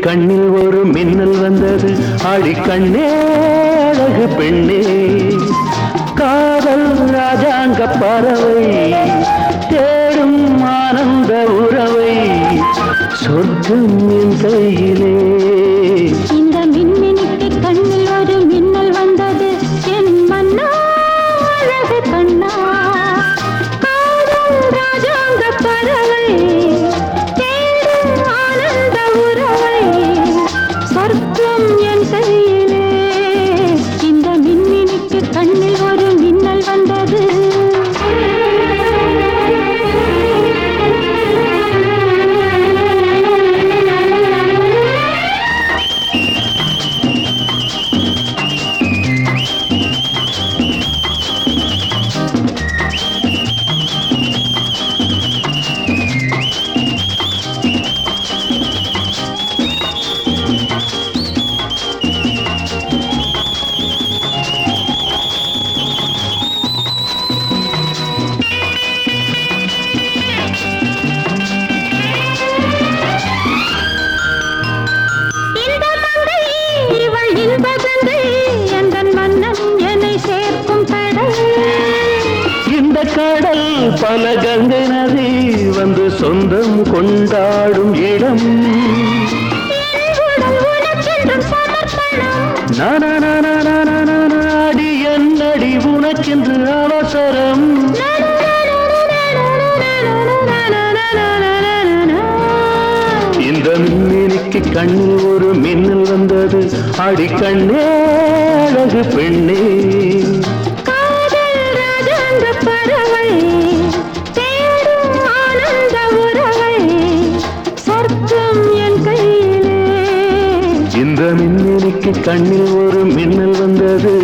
கண்ணில் ஒரு மின்னல் வந்தது. ஆடி கண்ணே அழகு பெண்ணே, காதல் ராஜாங்க பறவை தேடும் ஆனந்த உறவை, சொர்க்கம் என் கையிலே. இந்த மின்மினிக்கு கண்ணில் ஒரு மின்னல் வந்தது. என் மன்னா அழகு கண்ணா, காதல் ராஜாங்க பறவை தேடும் ஆனந்த உறவை, சொர்க்கம் என் கையிலே. இந்த மின்மினிக்கு கண்ணில் ஒரு மின்னல் வந்தது. இந்த கடல் பல கங்கை நதி வந்து சொந்தம் கொண்டாடும் இடம். நாடி என்னடி உனக்கென்று அவசரம். இந்த மின்மினிக்கு கண்ணில் ஒரு மின்னல் வந்தது. ஆடி கண்ணே அழகு பெண்ணே, காதல் ராஜாங்க பறவை தேடும் ஆனந்த உறவை, சொர்க்கம் என் கையிலே. இந்த மின்மினிக்கு கண்ணில் ஒரு மின்னல் வந்தது.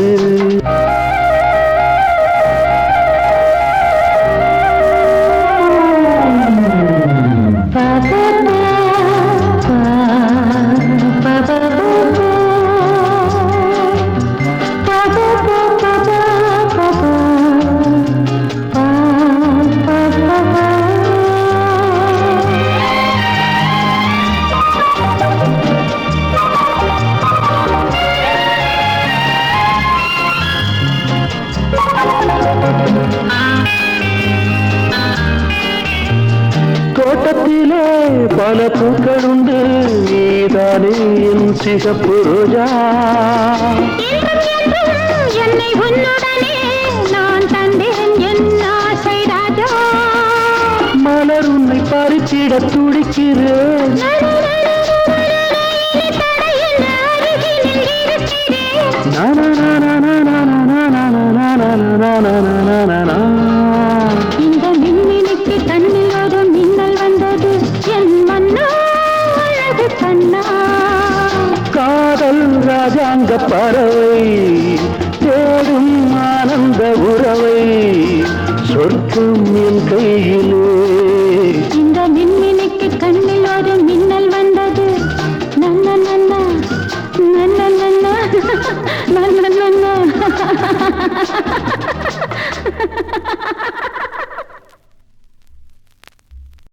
தோட்டத்திலே பல பூக்கள் உண்டு, நீதானே என் சிகப்பு ரோஜா. என்னை உன்னுடனே நான் தந்தேன் என் ஆசை ராஜா. மலர் உன்னை பறிச்சிட துடிக்கிறேன். இந்த மின்மினிக்கு கண்ணில் ஒரு மின்னல் வந்தது. என் மன்னா அழகு கண்ணா, காதல் ராஜாங்க பறவை தேடும் ஆனந்த உறவை, சொர்க்கம் என் கையிலே. இந்த மின்மினிக்கு கண்ணில் ஒரு மின்னல் வந்தது. நன்ன நன்ன நன்ன நன்ன நன்ன